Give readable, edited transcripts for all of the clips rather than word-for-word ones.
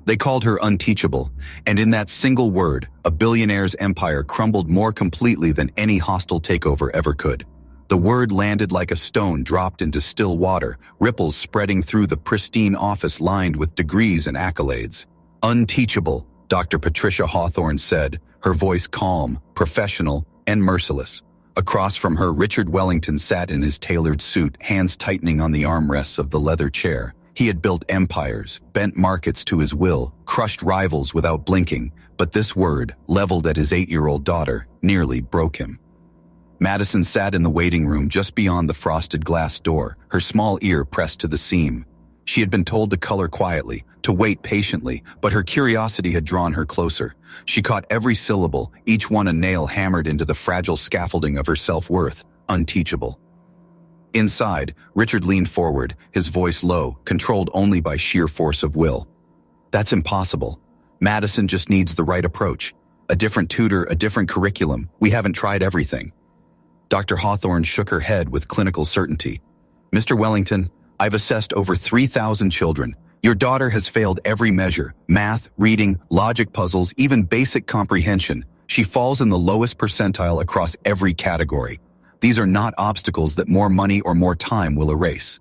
They called her unteachable, and in that single word, a billionaire's empire crumbled more completely than any hostile takeover ever could. The word landed like a stone dropped into still water, ripples spreading through the pristine office lined with degrees and accolades. Unteachable, Dr. Patricia Hawthorne said, her voice calm, professional, and merciless. Across from her, Richard Wellington sat in his tailored suit, hands tightening on the armrests of the leather chair. He had built empires, bent markets to his will, crushed rivals without blinking, but this word, leveled at his 8-year-old daughter, nearly broke him. Madison sat in the waiting room just beyond the frosted glass door, her small ear pressed to the seam. She had been told to color quietly, to wait patiently, but her curiosity had drawn her closer. She caught every syllable, each one a nail hammered into the fragile scaffolding of her self-worth, unteachable. Inside, Richard leaned forward, his voice low, controlled only by sheer force of will. That's impossible. Madison just needs the right approach. A different tutor, a different curriculum. We haven't tried everything. Dr. Hawthorne shook her head with clinical certainty. Mr. Wellington, I've assessed over 3,000 children. Your daughter has failed every measure. Math, reading, logic puzzles, even basic comprehension. She falls in the lowest percentile across every category. These are not obstacles that more money or more time will erase.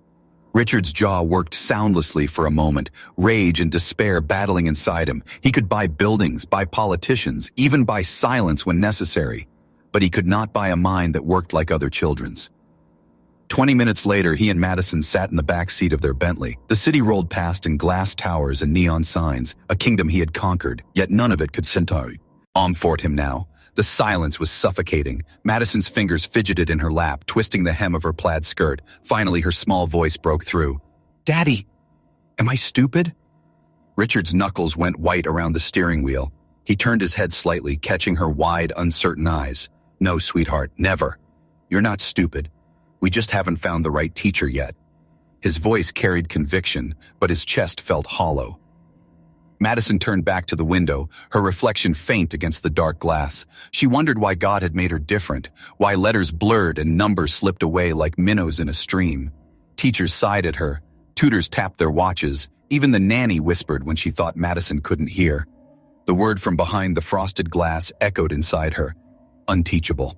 Richard's jaw worked soundlessly for a moment, rage and despair battling inside him. He could buy buildings, buy politicians, even buy silence when necessary. But he could not buy a mind that worked like other children's. 20 minutes later, he and Madison sat in the back seat of their Bentley. The city rolled past in glass towers and neon signs, a kingdom he had conquered, yet none of it could comfort him now. The silence was suffocating. Madison's fingers fidgeted in her lap, twisting the hem of her plaid skirt. Finally, her small voice broke through. Daddy, am I stupid? Richard's knuckles went white around the steering wheel. He turned his head slightly, catching her wide, uncertain eyes. No, sweetheart, never. You're not stupid. We just haven't found the right teacher yet. His voice carried conviction, but his chest felt hollow. Madison turned back to the window, her reflection faint against the dark glass. She wondered why God had made her different, why letters blurred and numbers slipped away like minnows in a stream. Teachers sighed at her, tutors tapped their watches, even the nanny whispered when she thought Madison couldn't hear. The word from behind the frosted glass echoed inside her. Unteachable.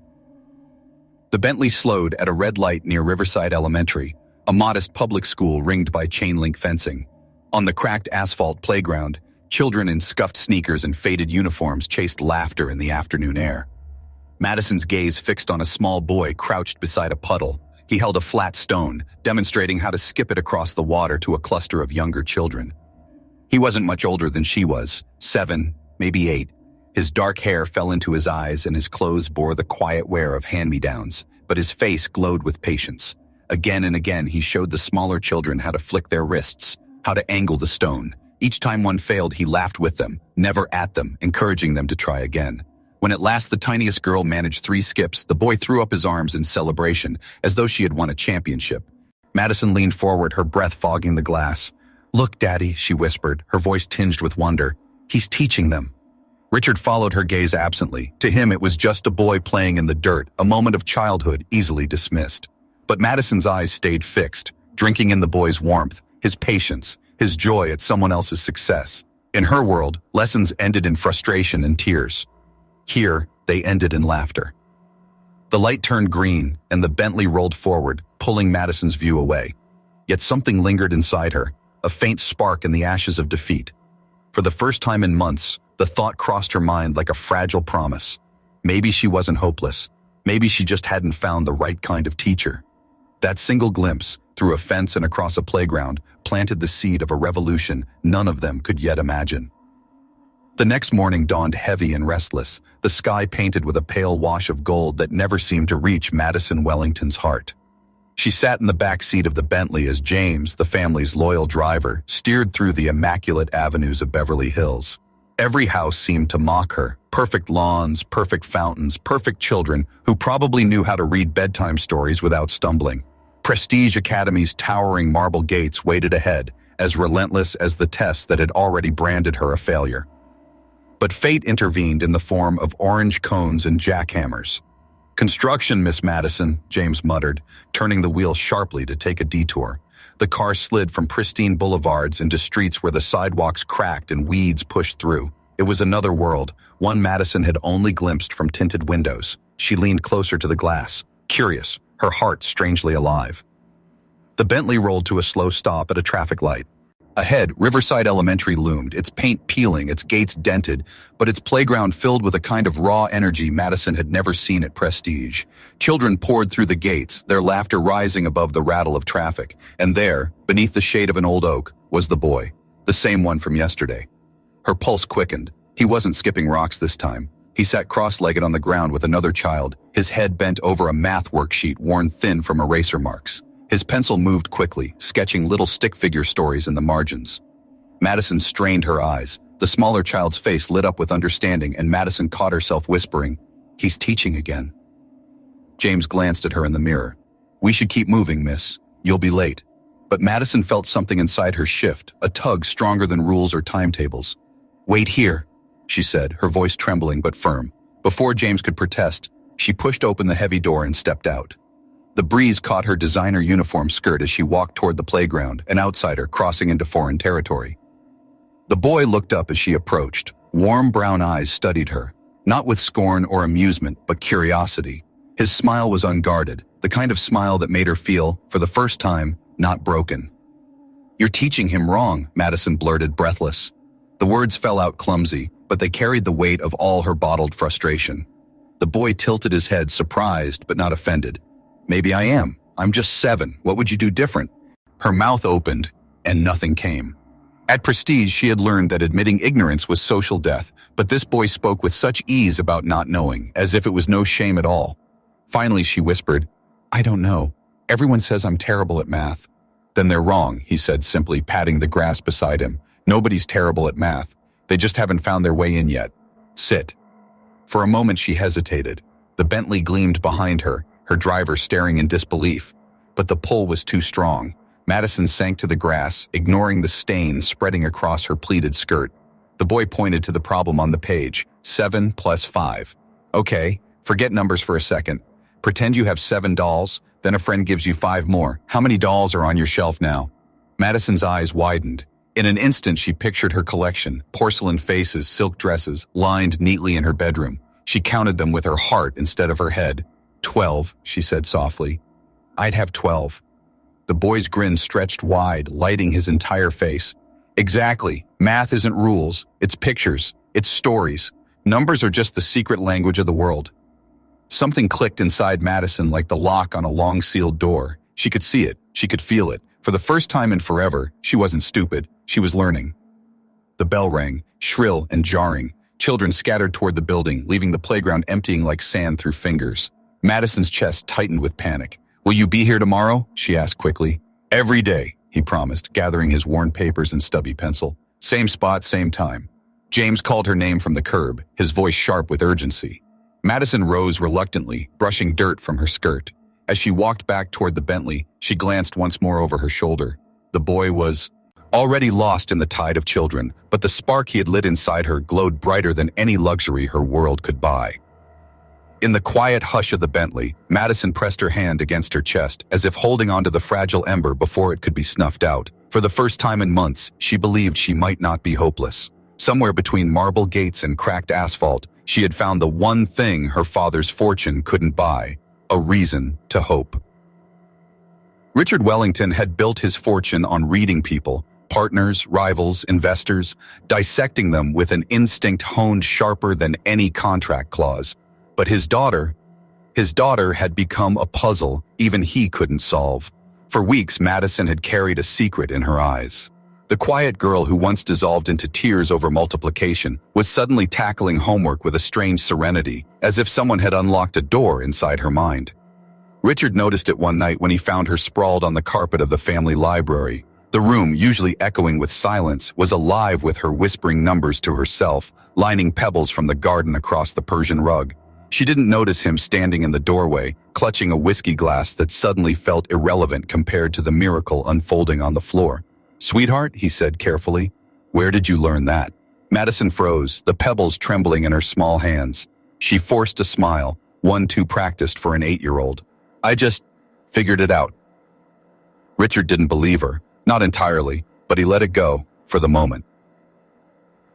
The Bentley slowed at a red light near Riverside Elementary, a modest public school ringed by chain-link fencing. On the cracked asphalt playground, children in scuffed sneakers and faded uniforms chased laughter in the afternoon air. Madison's gaze fixed on a small boy crouched beside a puddle. He held a flat stone, demonstrating how to skip it across the water to a cluster of younger children. He wasn't much older than she was, 7, maybe 8. His dark hair fell into his eyes and his clothes bore the quiet wear of hand-me-downs, but his face glowed with patience. Again and again, he showed the smaller children how to flick their wrists, how to angle the stone. Each time one failed, he laughed with them, never at them, encouraging them to try again. When at last the tiniest girl managed 3 skips, the boy threw up his arms in celebration, as though she had won a championship. Madison leaned forward, her breath fogging the glass. Look, Daddy, she whispered, her voice tinged with wonder. He's teaching them. Richard followed her gaze absently. To him, it was just a boy playing in the dirt, a moment of childhood easily dismissed. But Madison's eyes stayed fixed, drinking in the boy's warmth, his patience, his joy at someone else's success. In her world, lessons ended in frustration and tears. Here, they ended in laughter. The light turned green, and the Bentley rolled forward, pulling Madison's view away. Yet something lingered inside her, a faint spark in the ashes of defeat. For the first time in months, the thought crossed her mind like a fragile promise. Maybe she wasn't hopeless. Maybe she just hadn't found the right kind of teacher. That single glimpse, through a fence and across a playground, planted the seed of a revolution none of them could yet imagine. The next morning dawned heavy and restless, the sky painted with a pale wash of gold that never seemed to reach Madison Wellington's heart. She sat in the back seat of the Bentley as James, the family's loyal driver, steered through the immaculate avenues of Beverly Hills. Every house seemed to mock her. Perfect lawns, perfect fountains, perfect children who probably knew how to read bedtime stories without stumbling. Prestige Academy's towering marble gates waited ahead, as relentless as the tests that had already branded her a failure. But fate intervened in the form of orange cones and jackhammers. "Construction, Miss Madison," James muttered, turning the wheel sharply to take a detour. The car slid from pristine boulevards into streets where the sidewalks cracked and weeds pushed through. It was another world, one Madison had only glimpsed from tinted windows. She leaned closer to the glass, curious, her heart strangely alive. The Bentley rolled to a slow stop at a traffic light. Ahead, Riverside Elementary loomed, its paint peeling, its gates dented, but its playground filled with a kind of raw energy Madison had never seen at Prestige. Children poured through the gates, their laughter rising above the rattle of traffic, and there, beneath the shade of an old oak, was the boy, the same one from yesterday. Her pulse quickened. He wasn't skipping rocks this time. He sat cross-legged on the ground with another child, his head bent over a math worksheet worn thin from eraser marks. His pencil moved quickly, sketching little stick figure stories in the margins. Madison strained her eyes. The smaller child's face lit up with understanding, and Madison caught herself whispering, "He's teaching again." James glanced at her in the mirror. "We should keep moving, miss. You'll be late." But Madison felt something inside her shift, a tug stronger than rules or timetables. "Wait here," she said, her voice trembling but firm. Before James could protest, she pushed open the heavy door and stepped out. The breeze caught her designer uniform skirt as she walked toward the playground, an outsider crossing into foreign territory. The boy looked up as she approached. Warm brown eyes studied her, not with scorn or amusement, but curiosity. His smile was unguarded, the kind of smile that made her feel, for the first time, not broken. "You're teaching him wrong," Madison blurted, breathless. The words fell out clumsy, but they carried the weight of all her bottled frustration. The boy tilted his head, surprised but not offended. "Maybe I am. I'm just 7. What would you do different?" Her mouth opened, and nothing came. At Prestige, she had learned that admitting ignorance was social death, but this boy spoke with such ease about not knowing, as if it was no shame at all. Finally, she whispered, "I don't know. Everyone says I'm terrible at math." "Then they're wrong," he said, simply patting the grass beside him. "Nobody's terrible at math. They just haven't found their way in yet. Sit." For a moment, she hesitated. The Bentley gleamed behind her, her driver staring in disbelief. But the pull was too strong. Madison sank to the grass, ignoring the stain spreading across her pleated skirt. The boy pointed to the problem on the page, 7 plus 5. "Okay, forget numbers for a second. Pretend you have 7 dolls, then a friend gives you 5 more. How many dolls are on your shelf now?" Madison's eyes widened. In an instant, she pictured her collection, porcelain faces, silk dresses, lined neatly in her bedroom. She counted them with her heart instead of her head. 12, she said softly. "I'd have 12. The boy's grin stretched wide, lighting his entire face. "Exactly. Math isn't rules. It's pictures. It's stories. Numbers are just the secret language of the world." Something clicked inside Madison like the lock on a long-sealed door. She could see it. She could feel it. For the first time in forever, she wasn't stupid. She was learning. The bell rang, shrill and jarring. Children scattered toward the building, leaving the playground emptying like sand through fingers. Madison's chest tightened with panic. "Will you be here tomorrow?" she asked quickly. "Every day," he promised, gathering his worn papers and stubby pencil. "Same spot, same time." James called her name from the curb, his voice sharp with urgency. Madison rose reluctantly, brushing dirt from her skirt. As she walked back toward the Bentley, she glanced once more over her shoulder. The boy was already lost in the tide of children, but the spark he had lit inside her glowed brighter than any luxury her world could buy. In the quiet hush of the Bentley, Madison pressed her hand against her chest, as if holding onto the fragile ember before it could be snuffed out. For the first time in months, she believed she might not be hopeless. Somewhere between marble gates and cracked asphalt, she had found the one thing her father's fortune couldn't buy: a reason to hope. Richard Wellington had built his fortune on reading people, partners, rivals, investors, dissecting them with an instinct honed sharper than any contract clause. But his daughter had become a puzzle even he couldn't solve. For weeks, Madison had carried a secret in her eyes. The quiet girl who once dissolved into tears over multiplication was suddenly tackling homework with a strange serenity, as if someone had unlocked a door inside her mind. Richard noticed it one night when he found her sprawled on the carpet of the family library. The room, usually echoing with silence, was alive with her whispering numbers to herself, lining pebbles from the garden across the Persian rug. She didn't notice him standing in the doorway, clutching a whiskey glass that suddenly felt irrelevant compared to the miracle unfolding on the floor. "Sweetheart," he said carefully, "where did you learn that?" Madison froze, the pebbles trembling in her small hands. She forced a smile, one too practiced for an 8-year-old. "I just figured it out." Richard didn't believe her, not entirely, but he let it go, for the moment.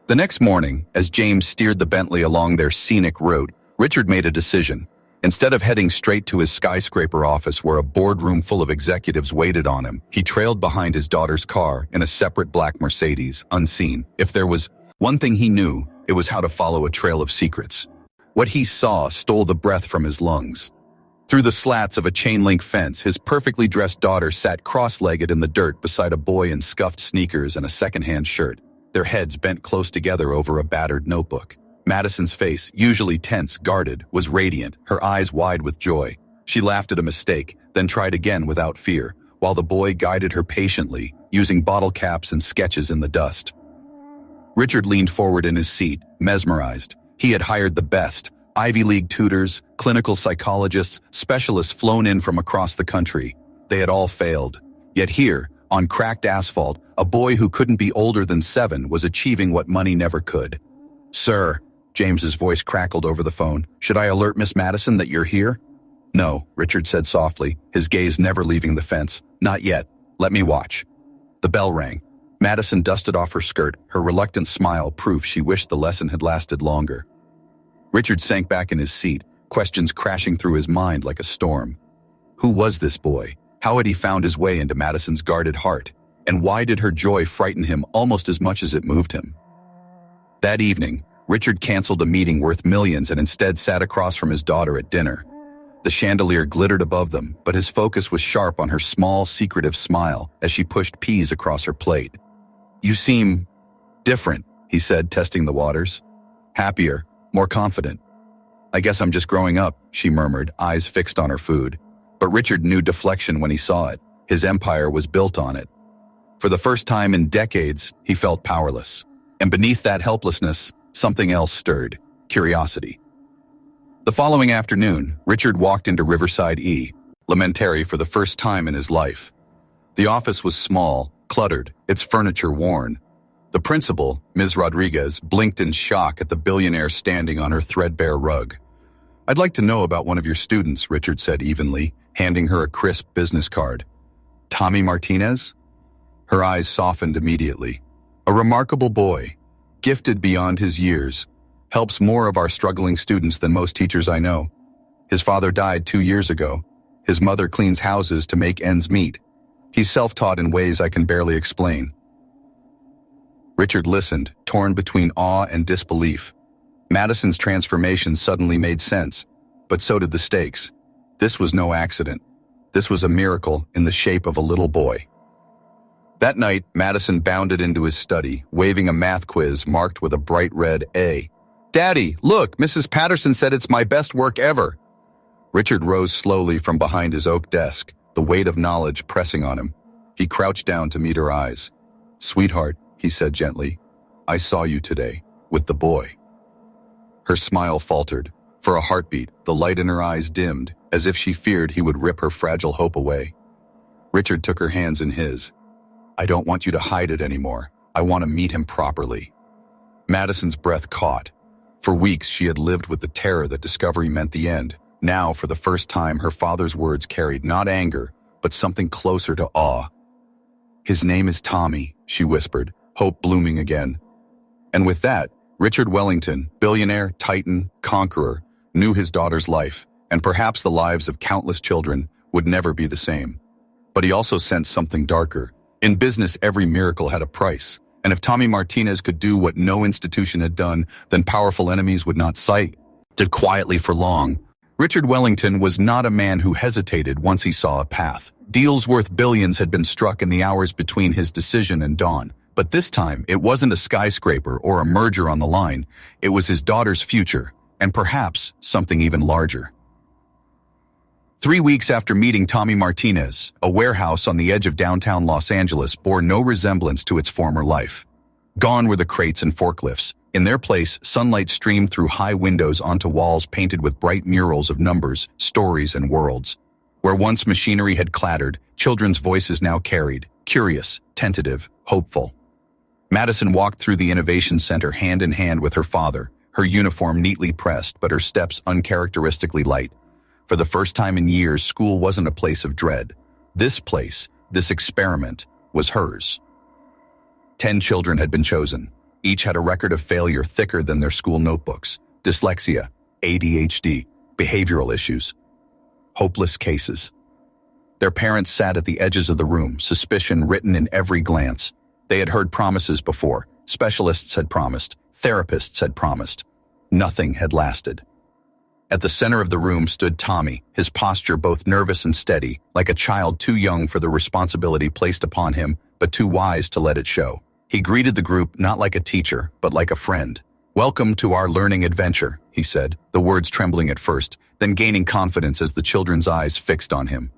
The next morning, as James steered the Bentley along their scenic route, Richard made a decision. Instead of heading straight to his skyscraper office where a boardroom full of executives waited on him, he trailed behind his daughter's car in a separate black Mercedes, unseen. If there was one thing he knew, it was how to follow a trail of secrets. What he saw stole the breath from his lungs. Through the slats of a chain-link fence, his perfectly dressed daughter sat cross-legged in the dirt beside a boy in scuffed sneakers and a second-hand shirt, their heads bent close together over a battered notebook. Madison's face, usually tense, guarded, was radiant, her eyes wide with joy. She laughed at a mistake, then tried again without fear, while the boy guided her patiently, using bottle caps and sketches in the dust. Richard leaned forward in his seat, mesmerized. He had hired the best, Ivy League tutors, clinical psychologists, specialists flown in from across the country. They had all failed. Yet here, on cracked asphalt, a boy who couldn't be older than 7 was achieving what money never could. "Sir," James's voice crackled over the phone, "should I alert Miss Madison that you're here?" "No," Richard said softly, his gaze never leaving the fence. "Not yet. Let me watch." The bell rang. Madison dusted off her skirt, her reluctant smile proof she wished the lesson had lasted longer. Richard sank back in his seat, questions crashing through his mind like a storm. Who was this boy? How had he found his way into Madison's guarded heart? And why did her joy frighten him almost as much as it moved him? That evening, Richard canceled a meeting worth millions and instead sat across from his daughter at dinner. The chandelier glittered above them, but his focus was sharp on her small, secretive smile as she pushed peas across her plate. "You seem different," he said, testing the waters. "Happier, more confident." "I guess I'm just growing up," she murmured, eyes fixed on her food. But Richard knew deflection when he saw it. His empire was built on it. For the first time in decades, he felt powerless. And beneath that helplessness, something else stirred: curiosity. The following afternoon, Richard walked into Riverside Elementary for the first time in his life. The office was small, cluttered, its furniture worn. The principal, Ms. Rodriguez, blinked in shock at the billionaire standing on her threadbare rug. "I'd like to know about one of your students," Richard said evenly, handing her a crisp business card. "Tommy Martinez?" Her eyes softened immediately. "A remarkable boy, gifted beyond his years, helps more of our struggling students than most teachers I know. His father died 2 years ago. His mother cleans houses to make ends meet. He's self-taught in ways I can barely explain." Richard listened, torn between awe and disbelief. Madison's transformation suddenly made sense, but so did the stakes. This was no accident. This was a miracle in the shape of a little boy. That night, Madison bounded into his study, waving a math quiz marked with a bright red A. "Daddy, look, Mrs. Patterson said it's my best work ever." Richard rose slowly from behind his oak desk, the weight of knowledge pressing on him. He crouched down to meet her eyes. "Sweetheart," he said gently, "I saw you today, with the boy." Her smile faltered. For a heartbeat, the light in her eyes dimmed, as if she feared he would rip her fragile hope away. Richard took her hands in his. "I don't want you to hide it anymore. I want to meet him properly." Madison's breath caught. For weeks, she had lived with the terror that discovery meant the end. Now, for the first time, her father's words carried not anger, but something closer to awe. "His name is Tommy," she whispered, hope blooming again. And with that, Richard Wellington, billionaire, titan, conqueror, knew his daughter's life, and perhaps the lives of countless children, would never be the same. But he also sensed something darker. In business, every miracle had a price, and if Tommy Martinez could do what no institution had done, then powerful enemies would not sit quietly for long. Richard Wellington was not a man who hesitated once he saw a path. Deals worth billions had been struck in the hours between his decision and dawn. But this time, it wasn't a skyscraper or a merger on the line. It was his daughter's future, and perhaps something even larger. 3 weeks after meeting Tommy Martinez, a warehouse on the edge of downtown Los Angeles bore no resemblance to its former life. Gone were the crates and forklifts. In their place, sunlight streamed through high windows onto walls painted with bright murals of numbers, stories, and worlds. Where once machinery had clattered, children's voices now carried, curious, tentative, hopeful. Madison walked through the Innovation Center hand in hand with her father, her uniform neatly pressed but her steps uncharacteristically light. For the first time in years, school wasn't a place of dread. This place, This experiment was hers. 10 children had been chosen. Each had a record of failure thicker than their school notebooks. Dyslexia, ADHD, behavioral issues. Hopeless cases. Their parents sat at the edges of the room, suspicion written in every glance. They had heard promises before. Specialists had promised. Therapists had promised. Nothing had lasted. At the center of the room stood Tommy, his posture both nervous and steady, like a child too young for the responsibility placed upon him, but too wise to let it show. He greeted the group not like a teacher, but like a friend. "Welcome to our learning adventure," he said, the words trembling at first, then gaining confidence as the children's eyes fixed on him.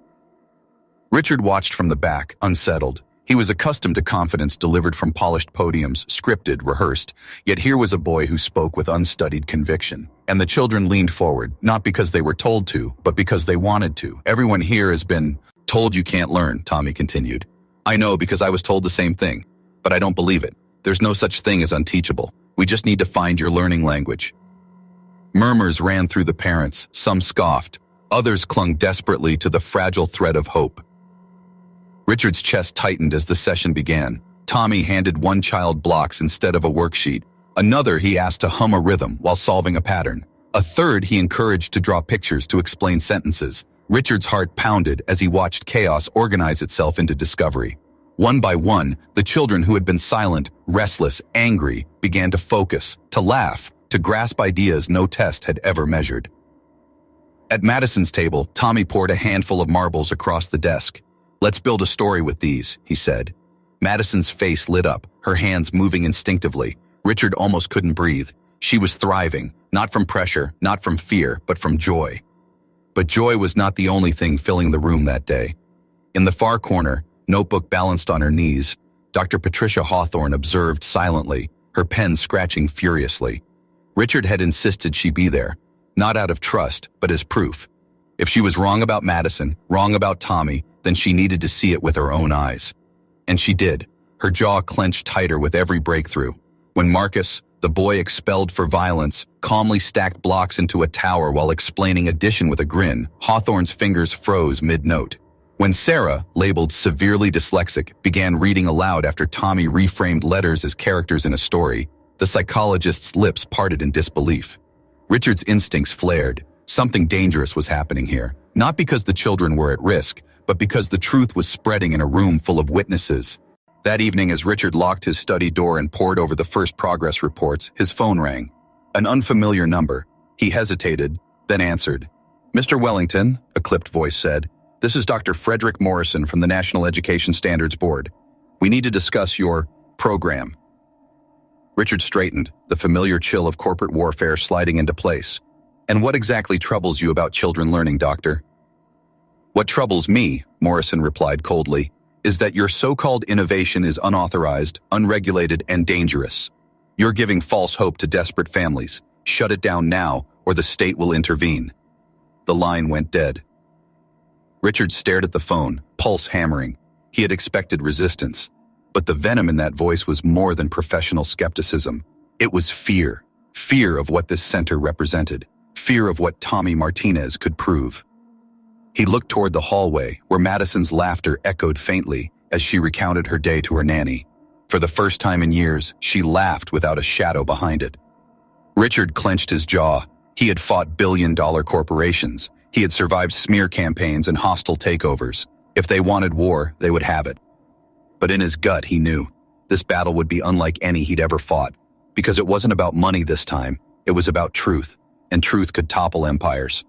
Richard watched from the back, unsettled. He was accustomed to confidence delivered from polished podiums, scripted, rehearsed, yet here was a boy who spoke with unstudied conviction. And the children leaned forward, not because they were told to, but because they wanted to. "Everyone here has been told you can't learn," Tommy continued. "I know because I was told the same thing. But I don't believe it. There's no such thing as unteachable. We just need to find your learning language." Murmurs ran through the parents. Some scoffed. Others clung desperately to the fragile thread of hope. Richard's chest tightened as the session began. Tommy handed one child blocks instead of a worksheet. Another he asked to hum a rhythm while solving a pattern. A third he encouraged to draw pictures to explain sentences. Richard's heart pounded as he watched chaos organize itself into discovery. One by one, the children who had been silent, restless, angry, began to focus, to laugh, to grasp ideas no test had ever measured. At Madison's table, Tommy poured a handful of marbles across the desk. "Let's build a story with these," he said. Madison's face lit up, her hands moving instinctively. Richard almost couldn't breathe. She was thriving, not from pressure, not from fear, but from joy. But joy was not the only thing filling the room that day. In the far corner, notebook balanced on her knees, Dr. Patricia Hawthorne observed silently, her pen scratching furiously. Richard had insisted she be there, not out of trust, but as proof. If she was wrong about Madison, wrong about Tommy, then she needed to see it with her own eyes. And she did, her jaw clenched tighter with every breakthrough. When Marcus, the boy expelled for violence, calmly stacked blocks into a tower while explaining addition with a grin, Hawthorne's fingers froze mid-note. When Sarah, labeled severely dyslexic, began reading aloud after Tommy reframed letters as characters in a story, the psychologist's lips parted in disbelief. Richard's instincts flared. Something dangerous was happening here, not because the children were at risk, but because the truth was spreading in a room full of witnesses. That evening, as Richard locked his study door and pored over the first progress reports, his phone rang. An unfamiliar number. He hesitated, then answered. "Mr. Wellington," a clipped voice said, "this is Dr. Frederick Morrison from the National Education Standards Board. We need to discuss your program." Richard straightened, the familiar chill of corporate warfare sliding into place. "And what exactly troubles you about children learning, doctor?" "What troubles me," Morrison replied coldly, "is that your so-called innovation is unauthorized, unregulated, and dangerous. You're giving false hope to desperate families. Shut it down now, or the state will intervene." The line went dead. Richard stared at the phone, pulse hammering. He had expected resistance. But the venom in that voice was more than professional skepticism. It was fear. Fear of what this center represented. Fear of what Tommy Martinez could prove. He looked toward the hallway, where Madison's laughter echoed faintly as she recounted her day to her nanny. For the first time in years, she laughed without a shadow behind it. Richard clenched his jaw. He had fought billion-dollar corporations. He had survived smear campaigns and hostile takeovers. If they wanted war, they would have it. But in his gut, he knew this battle would be unlike any he'd ever fought, because it wasn't about money this time. It was about truth, and truth could topple empires.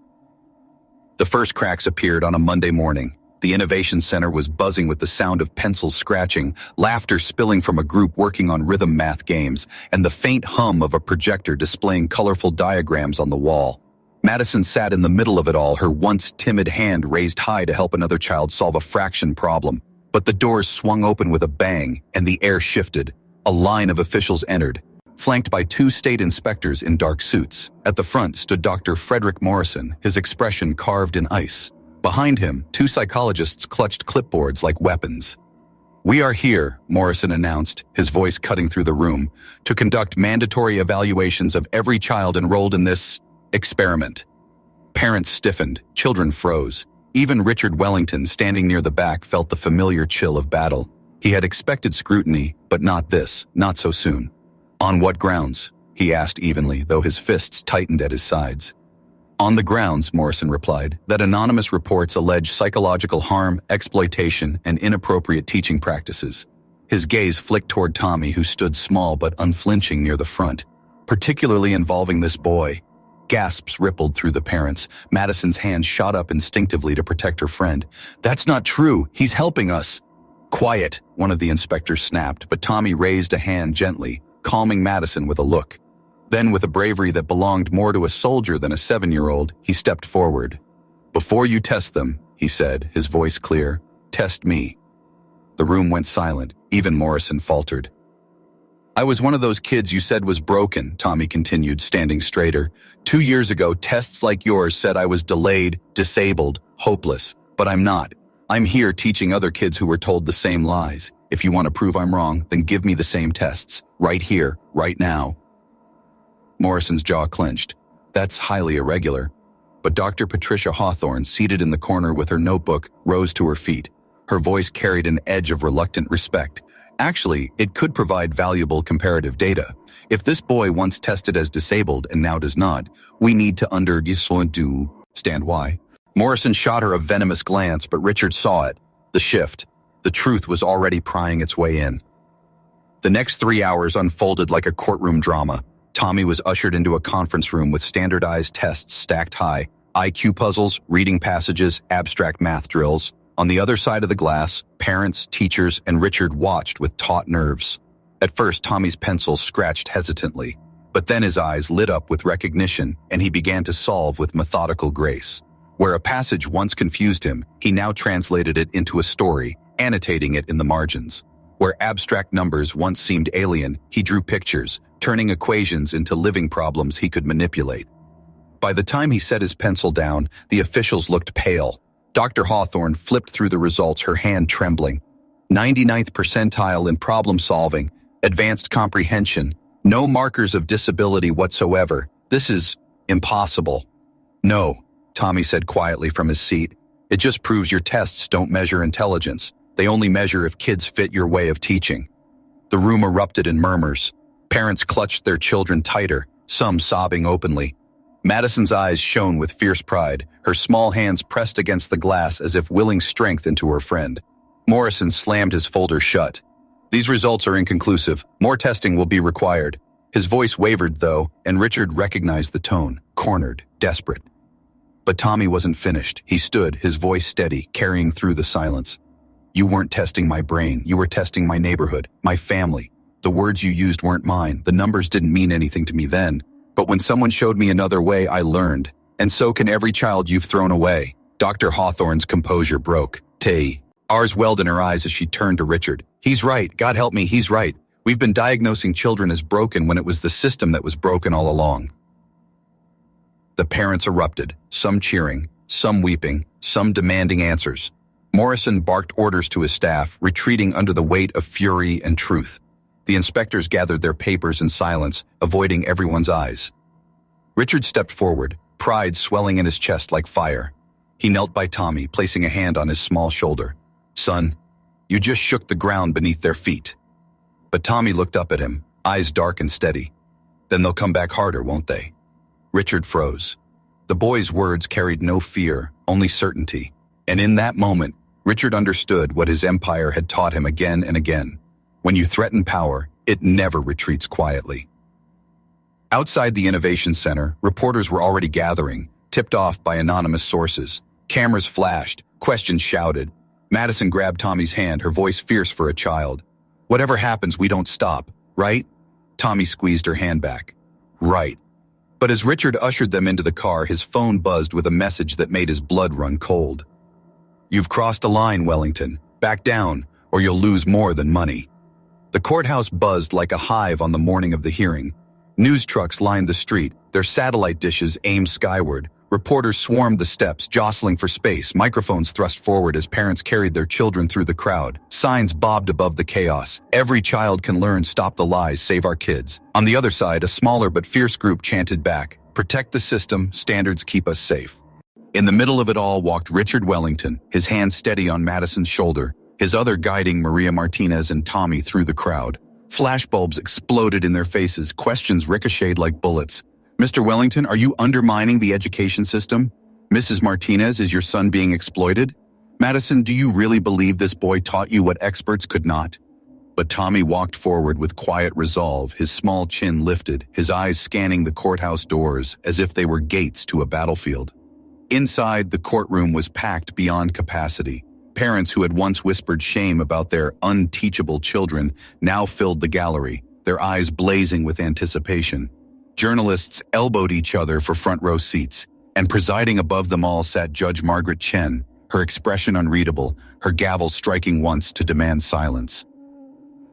The first cracks appeared on a Monday morning. The Innovation Center was buzzing with the sound of pencils scratching, laughter spilling from a group working on rhythm math games, and the faint hum of a projector displaying colorful diagrams on the wall. Madison sat in the middle of it all, her once timid hand raised high to help another child solve a fraction problem. But the doors swung open with a bang, and the air shifted. A line of officials entered, flanked by 2 state inspectors in dark suits. At the front stood Dr. Frederick Morrison, his expression carved in ice. Behind him, 2 psychologists clutched clipboards like weapons. "We are here," Morrison announced, his voice cutting through the room, "to conduct mandatory evaluations of every child enrolled in this experiment." Parents stiffened, children froze. Even Richard Wellington, standing near the back, felt the familiar chill of battle. He had expected scrutiny, but not this, not so soon. "On what grounds?" he asked evenly, though his fists tightened at his sides. "On the grounds," Morrison replied, "that anonymous reports allege psychological harm, exploitation, and inappropriate teaching practices." His gaze flicked toward Tommy, who stood small but unflinching near the front. "Particularly involving this boy." Gasps rippled through the parents. Madison's hand shot up instinctively to protect her friend. "That's not true. He's helping us." "Quiet," one of the inspectors snapped, but Tommy raised a hand gently, calming Madison with a look. Then, with a bravery that belonged more to a soldier than a 7-year-old, he stepped forward. "Before you test them," he said, his voice clear, "test me." The room went silent. Even Morrison faltered. "I was one of those kids you said was broken," Tommy continued, standing straighter. 2 years ago, tests like yours said I was delayed, disabled, hopeless. But I'm not. I'm here teaching other kids who were told the same lies. If you want to prove I'm wrong, then give me the same tests. Right here, right now." Morrison's jaw clenched. "That's highly irregular." But Dr. Patricia Hawthorne, seated in the corner with her notebook, rose to her feet. Her voice carried an edge of reluctant respect. "Actually, it could provide valuable comparative data. If this boy once tested as disabled and now does not, we need to understand why." Morrison shot her a venomous glance, but Richard saw it. The shift. The truth was already prying its way in. The next 3 hours unfolded like a courtroom drama. Tommy was ushered into a conference room with standardized tests stacked high, IQ puzzles, reading passages, abstract math drills. On the other side of the glass, parents, teachers, and Richard watched with taut nerves. At first, Tommy's pencil scratched hesitantly, but then his eyes lit up with recognition, and he began to solve with methodical grace. Where a passage once confused him, he now translated it into a story, annotating it in the margins. Where abstract numbers once seemed alien, he drew pictures, turning equations into living problems he could manipulate. By the time he set his pencil down, the officials looked pale. Dr. Hawthorne flipped through the results, her hand trembling. 99th percentile in problem solving, advanced comprehension, no markers of disability whatsoever. This is impossible. "No," Tommy said quietly from his seat. "It just proves your tests don't measure intelligence. They only measure if kids fit your way of teaching." The room erupted in murmurs. Parents clutched their children tighter, some sobbing openly. Madison's eyes shone with fierce pride, her small hands pressed against the glass as if willing strength into her friend. Morrison slammed his folder shut. "These results are inconclusive. More testing will be required." His voice wavered, though, and Richard recognized the tone, cornered, desperate. But Tommy wasn't finished. He stood, his voice steady, carrying through the silence. "You weren't testing my brain. You were testing my neighborhood, my family. The words you used weren't mine. The numbers didn't mean anything to me then. But when someone showed me another way, I learned. And so can every child you've thrown away." Dr. Hawthorne's composure broke. Ours welled in her eyes as she turned to Richard. "He's right. God help me, he's right. We've been diagnosing children as broken when it was the system that was broken all along." The parents erupted, some cheering, some weeping, some demanding answers. Morrison barked orders to his staff, retreating under the weight of fury and truth. The inspectors gathered their papers in silence, avoiding everyone's eyes. Richard stepped forward, pride swelling in his chest like fire. He knelt by Tommy, placing a hand on his small shoulder. "Son, you just shook the ground beneath their feet." But Tommy looked up at him, eyes dark and steady. "Then they'll come back harder, won't they?" Richard froze. The boy's words carried no fear, only certainty. And in that moment, Richard understood what his empire had taught him again and again. When you threaten power, it never retreats quietly. Outside the Innovation Center, reporters were already gathering, tipped off by anonymous sources. Cameras flashed, questions shouted. Madison grabbed Tommy's hand, her voice fierce for a child. "Whatever happens, we don't stop, right?" Tommy squeezed her hand back. "Right." But as Richard ushered them into the car, his phone buzzed with a message that made his blood run cold. "You've crossed a line, Wellington. Back down, or you'll lose more than money." The courthouse buzzed like a hive on the morning of the hearing. News trucks lined the street, their satellite dishes aimed skyward. Reporters swarmed the steps, jostling for space, microphones thrust forward as parents carried their children through the crowd. Signs bobbed above the chaos. "Every child can learn, stop the lies, save our kids." On the other side, a smaller but fierce group chanted back, "Protect the system, standards keep us safe." In the middle of it all walked Richard Wellington, his hand steady on Madison's shoulder, his other guiding Maria Martinez and Tommy through the crowd. Flashbulbs exploded in their faces, questions ricocheted like bullets. "Mr. Wellington, are you undermining the education system? Mrs. Martinez, is your son being exploited? Madison, do you really believe this boy taught you what experts could not?" But Tommy walked forward with quiet resolve, his small chin lifted, his eyes scanning the courthouse doors as if they were gates to a battlefield. Inside, the courtroom was packed beyond capacity. Parents who had once whispered shame about their unteachable children now filled the gallery, their eyes blazing with anticipation. Journalists elbowed each other for front-row seats, and presiding above them all sat Judge Margaret Chen, her expression unreadable, her gavel striking once to demand silence.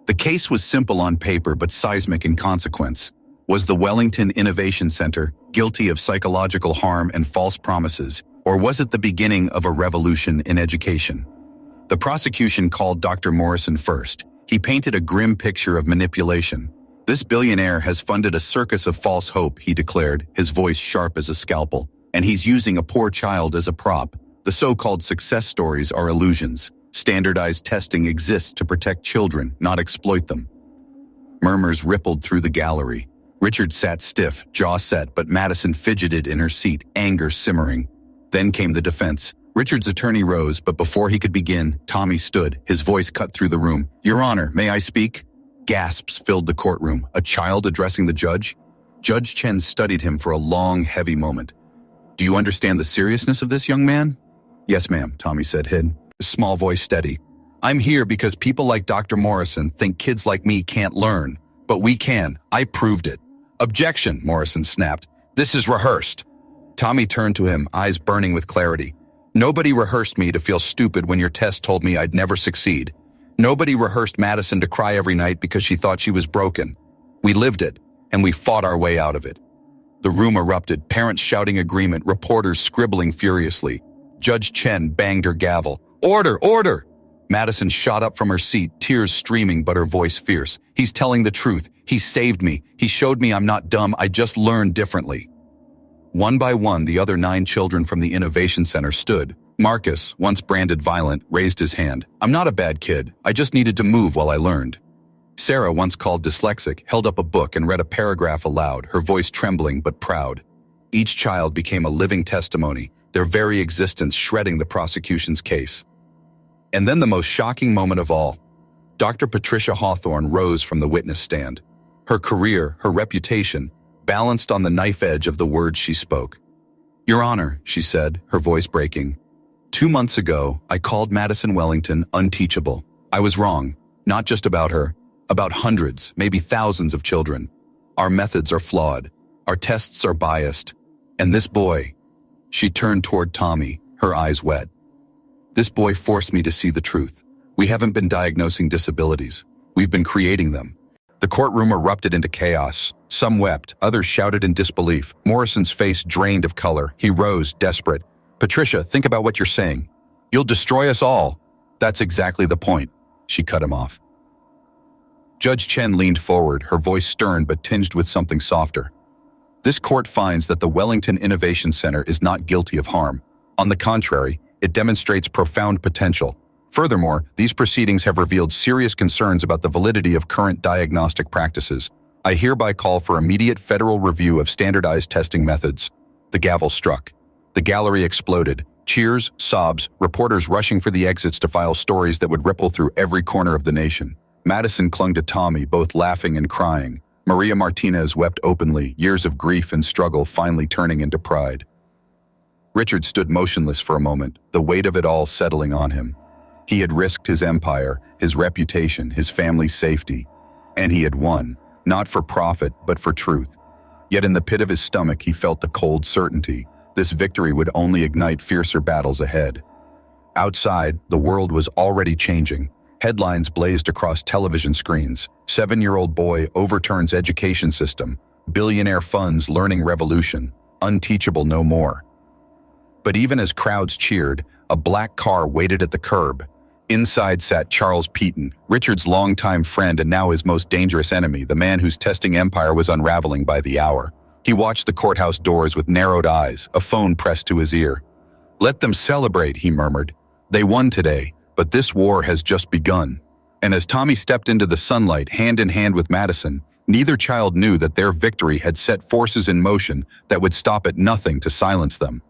The case was simple on paper but seismic in consequence. Was the Wellington Innovation Center guilty of psychological harm and false promises, or was it the beginning of a revolution in education? The prosecution called Dr. Morrison first. He painted a grim picture of manipulation. "This billionaire has funded a circus of false hope," he declared, his voice sharp as a scalpel, "and he's using a poor child as a prop. The so-called success stories are illusions. Standardized testing exists to protect children, not exploit them." Murmurs rippled through the gallery. Richard sat stiff, jaw set, but Madison fidgeted in her seat, anger simmering. Then came the defense. Richard's attorney rose, but before he could begin, Tommy stood, his voice cut through the room. "Your Honor, may I speak?" Gasps filled the courtroom. A child addressing the judge? Judge Chen studied him for a long, heavy moment. "Do you understand the seriousness of this, young man?" "Yes, ma'am," Tommy said, his small voice steady. "I'm here because people like Dr. Morrison think kids like me can't learn. But we can. I proved it." "Objection," Morrison snapped. "This is rehearsed." Tommy turned to him, eyes burning with clarity. "Nobody rehearsed me to feel stupid when your test told me I'd never succeed. Nobody rehearsed Madison to cry every night because she thought she was broken. We lived it, and we fought our way out of it." The room erupted, parents shouting agreement, reporters scribbling furiously. Judge Chen banged her gavel. "Order! Order!" Madison shot up from her seat, tears streaming but her voice fierce. "He's telling the truth. He saved me. He showed me I'm not dumb. I just learned differently." One by one, the other 9 children from the Innovation Center stood. Marcus, once branded violent, raised his hand. "I'm not a bad kid. I just needed to move while I learned." Sarah, once called dyslexic, held up a book and read a paragraph aloud, her voice trembling but proud. Each child became a living testimony, their very existence shredding the prosecution's case. And then the most shocking moment of all. Dr. Patricia Hawthorne rose from the witness stand. Her career, her reputation, balanced on the knife edge of the words she spoke. "Your Honor," she said, her voice breaking. 2 months ago, I called Madison Wellington unteachable. I was wrong, not just about her, about hundreds, maybe thousands of children. Our methods are flawed. Our tests are biased. And this boy," she turned toward Tommy, her eyes wet. "This boy forced me to see the truth. We haven't been diagnosing disabilities. We've been creating them." The courtroom erupted into chaos. Some wept, others shouted in disbelief. Morrison's face drained of color. He rose, desperate. "Patricia, think about what you're saying. You'll destroy us all." "That's exactly the point." She cut him off. Judge Chen leaned forward, her voice stern but tinged with something softer. "This court finds that the Wellington Innovation Center is not guilty of harm. On the contrary, it demonstrates profound potential. Furthermore, these proceedings have revealed serious concerns about the validity of current diagnostic practices. I hereby call for immediate federal review of standardized testing methods." The gavel struck. The gallery exploded. Cheers, sobs, reporters rushing for the exits to file stories that would ripple through every corner of the nation. Madison clung to Tommy, both laughing and crying. Maria Martinez wept openly, years of grief and struggle finally turning into pride. Richard stood motionless for a moment, the weight of it all settling on him. He had risked his empire, his reputation, his family's safety. And he had won, not for profit, but for truth. Yet in the pit of his stomach, he felt the cold certainty. This victory would only ignite fiercer battles ahead. Outside, the world was already changing. Headlines blazed across television screens. 7-year-old boy overturns education system. Billionaire funds learning revolution. Unteachable no more. But even as crowds cheered, a black car waited at the curb. Inside sat Charles Peaton, Richard's longtime friend and now his most dangerous enemy, the man whose testing empire was unraveling by the hour. He watched the courthouse doors with narrowed eyes, a phone pressed to his ear. Let them celebrate, he murmured. They won today, but this war has just begun. And as Tommy stepped into the sunlight hand in hand with Madison, neither child knew that their victory had set forces in motion that would stop at nothing to silence them.